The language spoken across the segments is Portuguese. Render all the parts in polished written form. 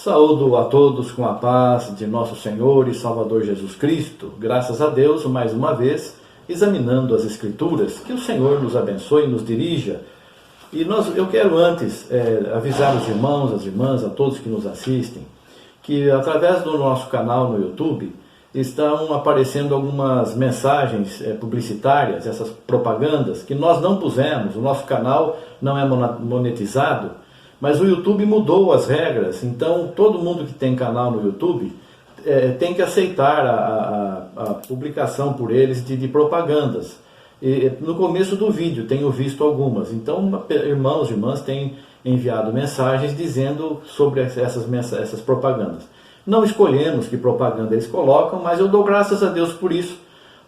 Saúdo a todos com a paz de nosso Senhor e Salvador Jesus Cristo. Graças a Deus, mais uma vez, examinando as Escrituras, que o Senhor nos abençoe e nos dirija. E eu quero antes avisar os irmãos, as irmãs, a todos que nos assistem, que através do nosso canal no YouTube estão aparecendo algumas mensagens publicitárias, essas propagandas que nós não pusemos. O nosso canal não é monetizado, mas o YouTube mudou as regras, então todo mundo que tem canal no YouTube tem que aceitar a publicação por eles de propagandas. E no começo do vídeo tenho visto algumas, então irmãos e irmãs têm enviado mensagens dizendo sobre essas propagandas. Não escolhemos que propaganda eles colocam, mas eu dou graças a Deus por isso,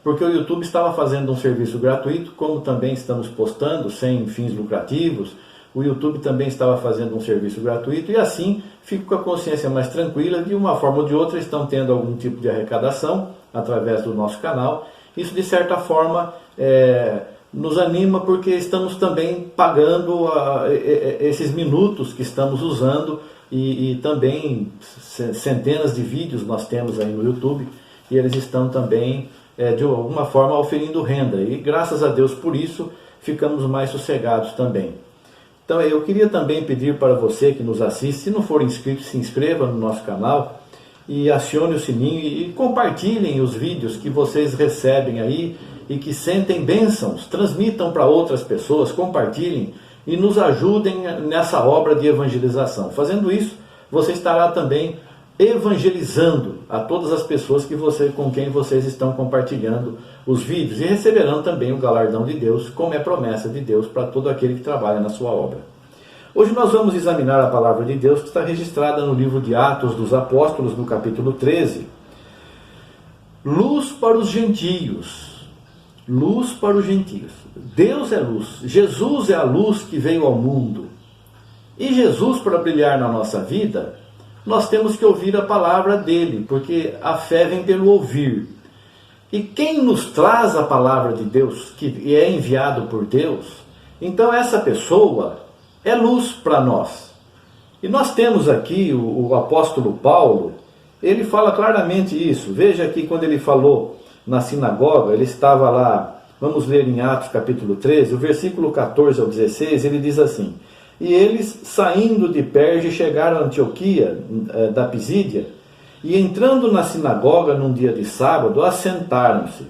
porque o YouTube estava fazendo um serviço gratuito, como também estamos postando sem fins lucrativos. O YouTube também estava fazendo um serviço gratuito e assim fico com a consciência mais tranquila. De uma forma ou de outra estão tendo algum tipo de arrecadação através do nosso canal. Isso de certa forma nos anima, porque estamos também pagando esses minutos que estamos usando e também centenas de vídeos nós temos aí no YouTube e eles estão também de alguma forma oferindo renda e graças a Deus por isso ficamos mais sossegados também. Então eu queria também pedir para você que nos assiste, se não for inscrito, se inscreva no nosso canal e acione o sininho e compartilhem os vídeos que vocês recebem aí e que sentem bênçãos, transmitam para outras pessoas, compartilhem e nos ajudem nessa obra de evangelização. Fazendo isso, você estará também evangelizando a todas as pessoas com quem vocês estão compartilhando os vídeos e receberão também o galardão de Deus, como é promessa de Deus para todo aquele que trabalha na sua obra. Hoje nós vamos examinar a palavra de Deus que está registrada no livro de Atos dos Apóstolos, no capítulo 13. Luz para os gentios. Luz para os gentios. Deus é luz. Jesus é a luz que veio ao mundo. E Jesus, para brilhar na nossa vida, nós temos que ouvir a palavra dele, porque a fé vem pelo ouvir. E quem nos traz a palavra de Deus, que é enviado por Deus, então essa pessoa é luz para nós. E nós temos aqui o apóstolo Paulo, ele fala claramente isso. Veja aqui quando ele falou na sinagoga, ele estava lá, vamos ler em Atos capítulo 13, o versículo 14 ao 16, ele diz assim: E eles, saindo de Perge, chegaram a Antioquia da Pisídia, e entrando na sinagoga num dia de sábado, assentaram-se.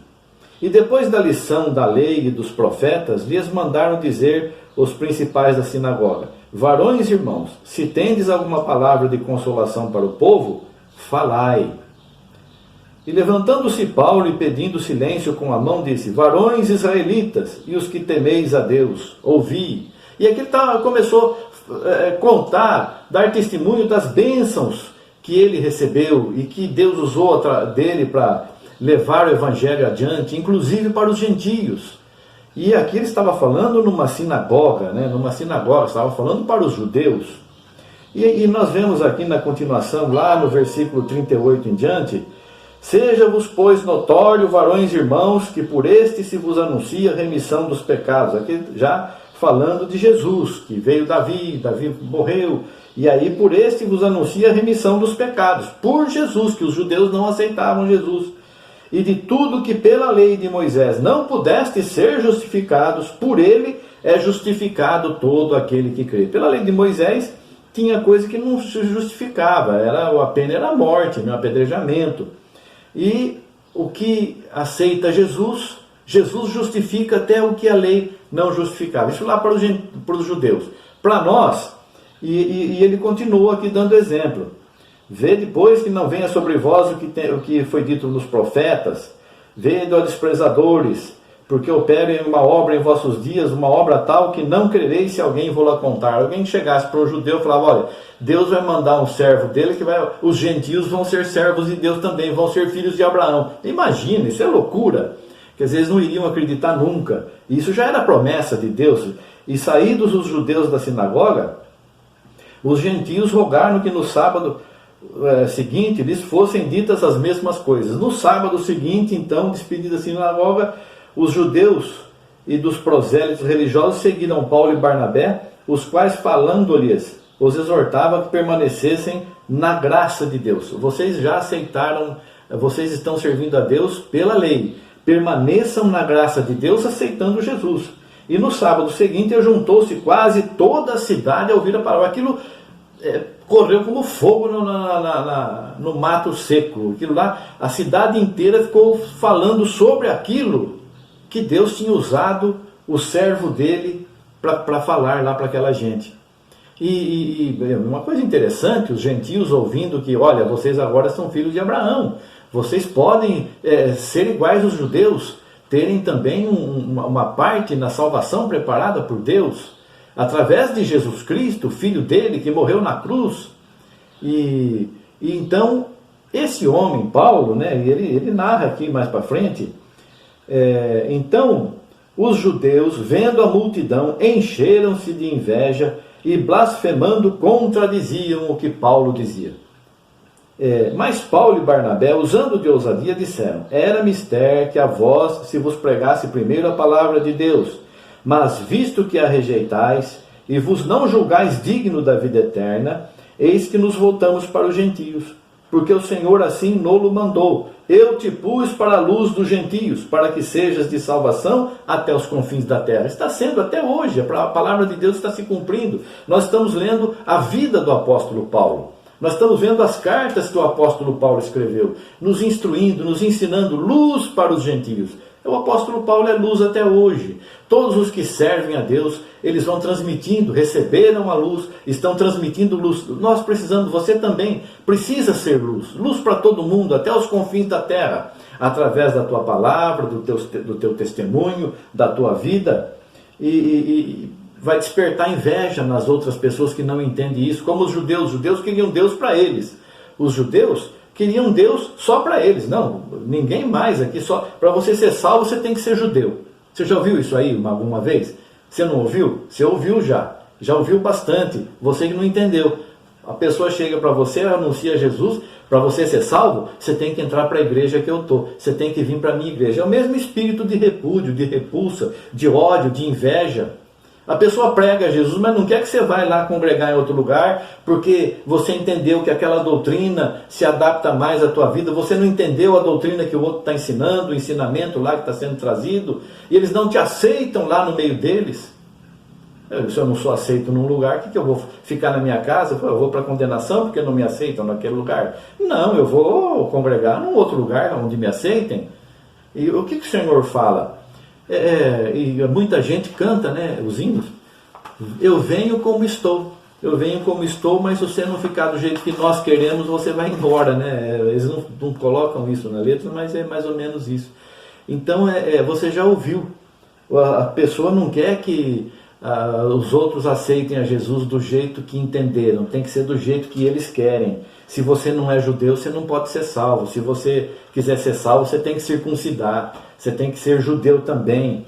E depois da lição da lei e dos profetas, lhes mandaram dizer os principais da sinagoga: Varões e irmãos, se tendes alguma palavra de consolação para o povo, falai. E levantando-se Paulo e pedindo silêncio com a mão, disse: Varões israelitas, e os que temeis a Deus, ouvi. E aqui ele começou a contar, dar testemunho das bênçãos que ele recebeu e que Deus usou dele para levar o evangelho adiante, inclusive para os gentios. E aqui ele estava falando numa sinagoga, estava falando para os judeus. E nós vemos aqui na continuação, lá no versículo 38 em diante: Seja-vos, pois, notório, varões e irmãos, que por este se vos anuncia a remissão dos pecados. Aqui já falando de Jesus, que veio Davi morreu, e aí por este vos anuncia a remissão dos pecados, por Jesus, que os judeus não aceitavam Jesus, e de tudo que pela lei de Moisés não pudeste ser justificados, por ele é justificado todo aquele que crê. Pela lei de Moisés tinha coisa que não se justificava, a pena era a morte, o apedrejamento, e o que aceita Jesus, Jesus justifica até o que a lei não justificava. Isso lá para os judeus. Para nós, e ele continua aqui dando exemplo. Vê depois que não venha sobre vós o que foi dito nos profetas. Vede, ó desprezadores, porque opero uma obra em vossos dias, uma obra tal que não crereis se alguém vou-la contar. Alguém chegasse para um judeu e falava: olha, Deus vai mandar um servo dele, os gentios vão ser servos de Deus também, vão ser filhos de Abraão. Imagina, isso é loucura. Que às vezes não iriam acreditar nunca. Isso já era promessa de Deus. E saídos os judeus da sinagoga, os gentios rogaram que no sábado seguinte lhes fossem ditas as mesmas coisas. No sábado seguinte, então, despedida da sinagoga, os judeus e dos prosélitos religiosos seguiram Paulo e Barnabé, os quais, falando-lhes, os exortava que permanecessem na graça de Deus. Vocês já aceitaram, vocês estão servindo a Deus pela lei. Permaneçam na graça de Deus aceitando Jesus. E no sábado seguinte juntou-se quase toda a cidade a ouvir a palavra. Aquilo correu como fogo no mato seco. Aquilo lá, a cidade inteira ficou falando sobre aquilo que Deus tinha usado o servo dele para falar lá para aquela gente. E uma coisa interessante, os gentios ouvindo que, olha, vocês agora são filhos de Abraão, vocês podem ser iguais aos judeus, terem também uma parte na salvação preparada por Deus, através de Jesus Cristo, filho dele, que morreu na cruz. E então, esse homem, Paulo, né, ele narra aqui mais para frente, então, os judeus, vendo a multidão, encheram-se de inveja e, blasfemando, contradiziam o que Paulo dizia. Mas Paulo e Barnabé, usando de ousadia, disseram: era mister que a vós se vos pregasse primeiro a palavra de Deus, mas visto que a rejeitais e vos não julgais digno da vida eterna, eis que nos voltamos para os gentios, porque o Senhor assim nolo mandou: eu te pus para a luz dos gentios, para que sejas de salvação até os confins da terra. Está sendo até hoje, a palavra de Deus está se cumprindo. Nós estamos lendo a vida do apóstolo Paulo. Nós estamos vendo as cartas que o apóstolo Paulo escreveu, nos instruindo, nos ensinando luz para os gentios. O apóstolo Paulo é luz até hoje. Todos os que servem a Deus, eles vão transmitindo, receberam a luz, estão transmitindo luz. Nós precisamos, você também precisa ser luz. Luz para todo mundo, até os confins da terra. Através da tua palavra, do teu testemunho, da tua vida. E vai despertar inveja nas outras pessoas que não entendem isso. Como os judeus queriam Deus para eles. Os judeus queriam Deus só para eles. Não, ninguém mais aqui. Só para você ser salvo, você tem que ser judeu. Você já ouviu isso aí alguma vez? Você não ouviu? Você ouviu já. Já ouviu bastante. Você que não entendeu. A pessoa chega para você, anuncia Jesus. Para você ser salvo, você tem que entrar para a igreja que eu estou. Você tem que vir para a minha igreja. É o mesmo espírito de repúdio, de repulsa, de ódio, de inveja. A pessoa prega Jesus, mas não quer que você vá lá congregar em outro lugar, porque você entendeu que aquela doutrina se adapta mais à tua vida, você não entendeu a doutrina que o outro está ensinando, o ensinamento lá que está sendo trazido, e eles não te aceitam lá no meio deles. Se eu não sou aceito num lugar, o que eu vou ficar na minha casa? Eu vou para a condenação porque não me aceitam naquele lugar? Não, eu vou congregar num outro lugar onde me aceitem. E o que o Senhor fala? E muita gente canta, né, os hinos. Eu venho como estou, mas se você não ficar do jeito que nós queremos, você vai embora, né? Eles não colocam isso na letra, mas é mais ou menos isso. Então, você já ouviu, a pessoa não quer que os outros aceitem a Jesus do jeito que entenderam, tem que ser do jeito que eles querem. Se você não é judeu, você não pode ser salvo. Se você quiser ser salvo, você tem que circuncidar. Você tem que ser judeu também.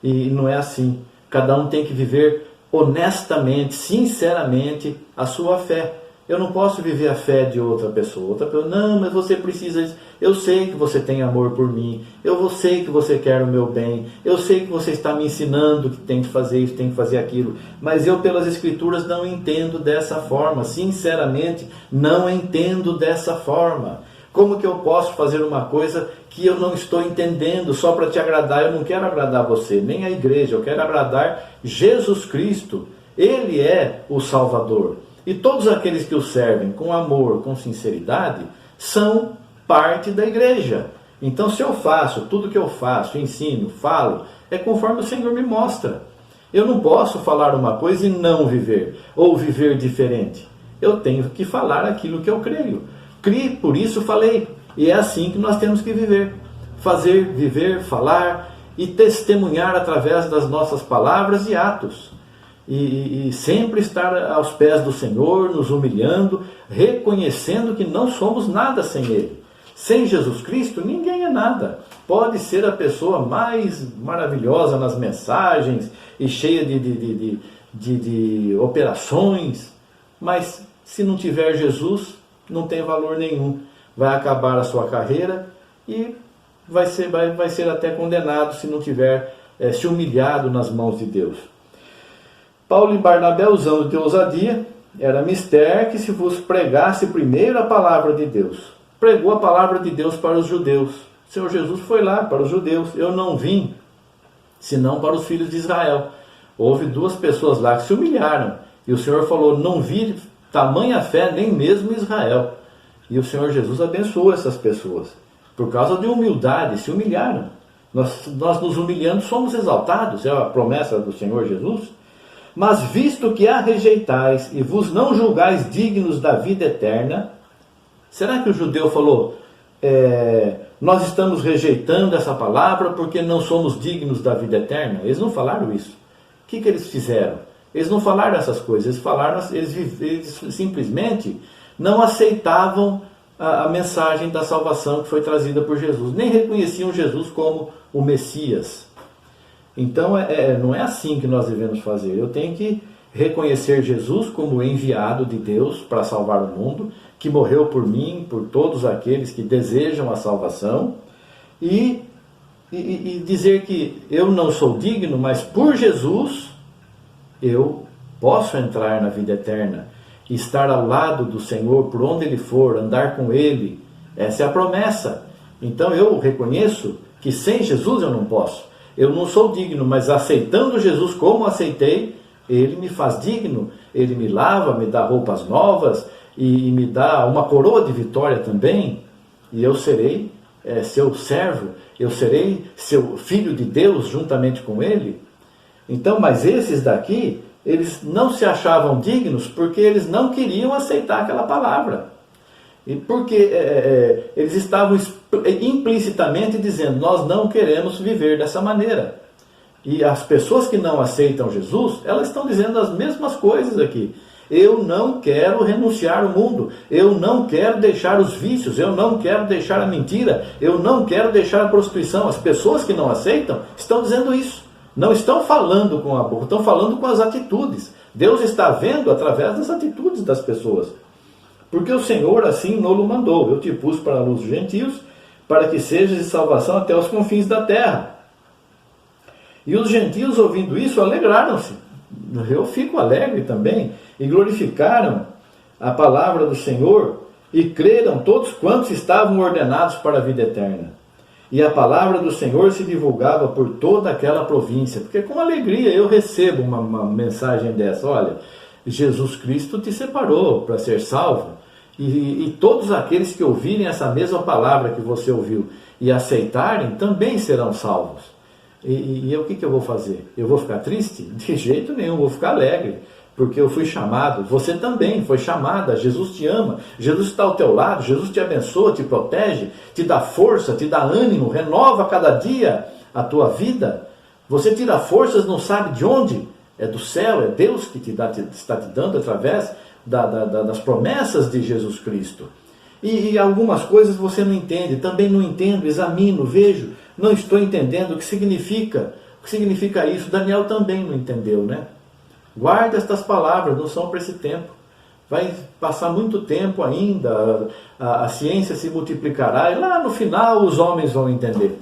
E não é assim. Cada um tem que viver honestamente, sinceramente, a sua fé. Eu não posso viver a fé de outra pessoa. Outra pessoa, não, mas você precisa disso. Eu sei que você tem amor por mim. Eu sei que você quer o meu bem. Eu sei que você está me ensinando que tem que fazer isso, tem que fazer aquilo. Mas eu, pelas Escrituras, não entendo dessa forma. Sinceramente, não entendo dessa forma. Como que eu posso fazer uma coisa que eu não estou entendendo só para te agradar? Eu não quero agradar você, nem a igreja. Eu quero agradar Jesus Cristo. Ele é o Salvador. E todos aqueles que o servem com amor, com sinceridade, são parte da igreja. Então, se eu faço tudo que eu faço, ensino, falo, é conforme o Senhor me mostra. Eu não posso falar uma coisa e não viver, ou viver diferente. Eu tenho que falar aquilo que eu creio. Por isso falei. E é assim que nós temos que viver. Fazer, viver, falar e testemunhar através das nossas palavras e atos. E sempre estar aos pés do Senhor, nos humilhando, reconhecendo que não somos nada sem Ele. Sem Jesus Cristo, ninguém é nada. Pode ser a pessoa mais maravilhosa nas mensagens e cheia de operações, mas se não tiver Jesus, não tem valor nenhum. Vai acabar a sua carreira e vai ser até condenado se não tiver se humilhado nas mãos de Deus. Paulo e Barnabé, usando de ousadia, era mister que se vos pregasse primeiro a palavra de Deus. Pregou a palavra de Deus para os judeus. O Senhor Jesus foi lá para os judeus. Eu não vim senão para os filhos de Israel. Houve duas pessoas lá que se humilharam. E o Senhor falou, não vi tamanha fé nem mesmo Israel. E o Senhor Jesus abençoou essas pessoas. Por causa de humildade, se humilharam. Nós nos humilhando somos exaltados. É a promessa do Senhor Jesus. Mas visto que a rejeitais e vos não julgais dignos da vida eterna. Será que o judeu falou, nós estamos rejeitando essa palavra porque não somos dignos da vida eterna? Eles não falaram isso. O que eles fizeram? Eles não falaram essas coisas, eles simplesmente não aceitavam a mensagem da salvação que foi trazida por Jesus, nem reconheciam Jesus como o Messias. Então não é assim que nós devemos fazer. Eu tenho que reconhecer Jesus como enviado de Deus para salvar o mundo, que morreu por mim, por todos aqueles que desejam a salvação, e dizer que eu não sou digno, mas por Jesus eu posso entrar na vida eterna, estar ao lado do Senhor por onde Ele for, andar com Ele. Essa é a promessa. Então eu reconheço que sem Jesus eu não posso. Eu não sou digno, mas aceitando Jesus como aceitei, Ele me faz digno, Ele me lava, me dá roupas novas e me dá uma coroa de vitória também, e eu serei seu servo, eu serei seu filho de Deus juntamente com Ele. Então, mas esses daqui, eles não se achavam dignos porque eles não queriam aceitar aquela palavra. E porque eles estavam implicitamente dizendo, nós não queremos viver dessa maneira. E as pessoas que não aceitam Jesus, elas estão dizendo as mesmas coisas aqui. Eu não quero renunciar ao mundo, eu não quero deixar os vícios, eu não quero deixar a mentira, eu não quero deixar a prostituição. As pessoas que não aceitam estão dizendo isso. Não estão falando com a boca, estão falando com as atitudes. Deus está vendo através das atitudes das pessoas. Porque o Senhor assim nolo mandou. Eu te pus para a luz dos gentios, para que sejas de salvação até os confins da terra. E os gentios, ouvindo isso, alegraram-se. Eu fico alegre também. E glorificaram a palavra do Senhor, e creram todos quantos estavam ordenados para a vida eterna. E a palavra do Senhor se divulgava por toda aquela província. Porque com alegria eu recebo uma mensagem dessa. Olha, Jesus Cristo te separou para ser salvo. E todos aqueles que ouvirem essa mesma palavra que você ouviu e aceitarem, também serão salvos. E o que eu vou fazer? Eu vou ficar triste? De jeito nenhum, vou ficar alegre. Porque eu fui chamado, você também foi chamada, Jesus te ama, Jesus está ao teu lado, Jesus te abençoa, te protege, te dá força, te dá ânimo, renova cada dia a tua vida. Você tira forças, não sabe de onde? É do céu, é Deus que está te dando através das promessas de Jesus Cristo. E algumas coisas você não entende, também não entendo, examino, vejo, não estou entendendo o que significa isso. Daniel também não entendeu, né? Guarda estas palavras, não são para esse tempo. Vai passar muito tempo ainda, a ciência se multiplicará, e lá no final os homens vão entender.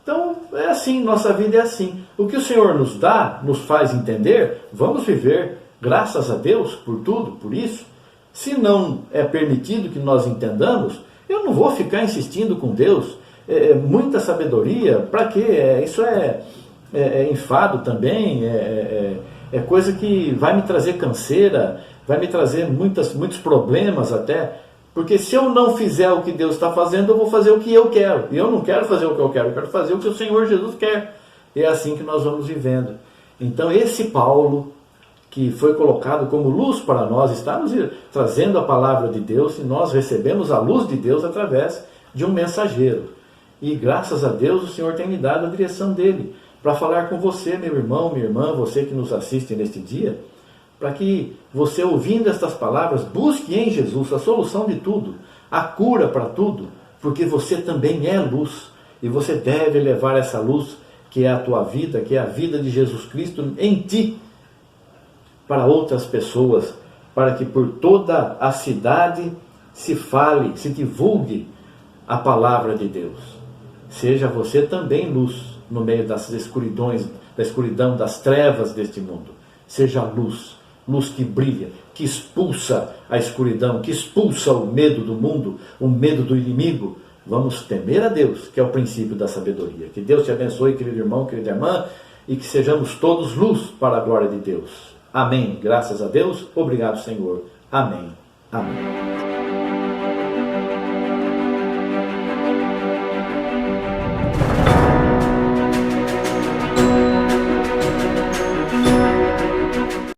Então, é assim, nossa vida é assim. O que o Senhor nos dá, nos faz entender, vamos viver, graças a Deus, por tudo, por isso. Se não é permitido que nós entendamos, eu não vou ficar insistindo com Deus. Muita sabedoria, para quê? Isso é enfado também, é coisa que vai me trazer canseira, vai me trazer muitos problemas até, porque se eu não fizer o que Deus está fazendo, eu vou fazer o que eu quero, e eu não quero fazer o que eu quero fazer o que o Senhor Jesus quer. É assim que nós vamos vivendo. Então esse Paulo, que foi colocado como luz para nós, está nos trazendo a palavra de Deus, e nós recebemos a luz de Deus através de um mensageiro. E graças a Deus o Senhor tem me dado a direção dele, para falar com você, meu irmão, minha irmã, você que nos assiste neste dia, para que você, ouvindo estas palavras, busque em Jesus a solução de tudo, a cura para tudo, porque você também é luz, e você deve levar essa luz, que é a tua vida, que é a vida de Jesus Cristo em ti, para outras pessoas, para que por toda a cidade se fale, se divulgue a palavra de Deus. Seja você também luz, no meio das escuridão, das trevas deste mundo. Seja luz, luz que brilha, que expulsa a escuridão, que expulsa o medo do mundo, o medo do inimigo. Vamos temer a Deus, que é o princípio da sabedoria. Que Deus te abençoe, querido irmão, querida irmã, e que sejamos todos luz para a glória de Deus. Amém. Graças a Deus. Obrigado, Senhor. Amém. Amém.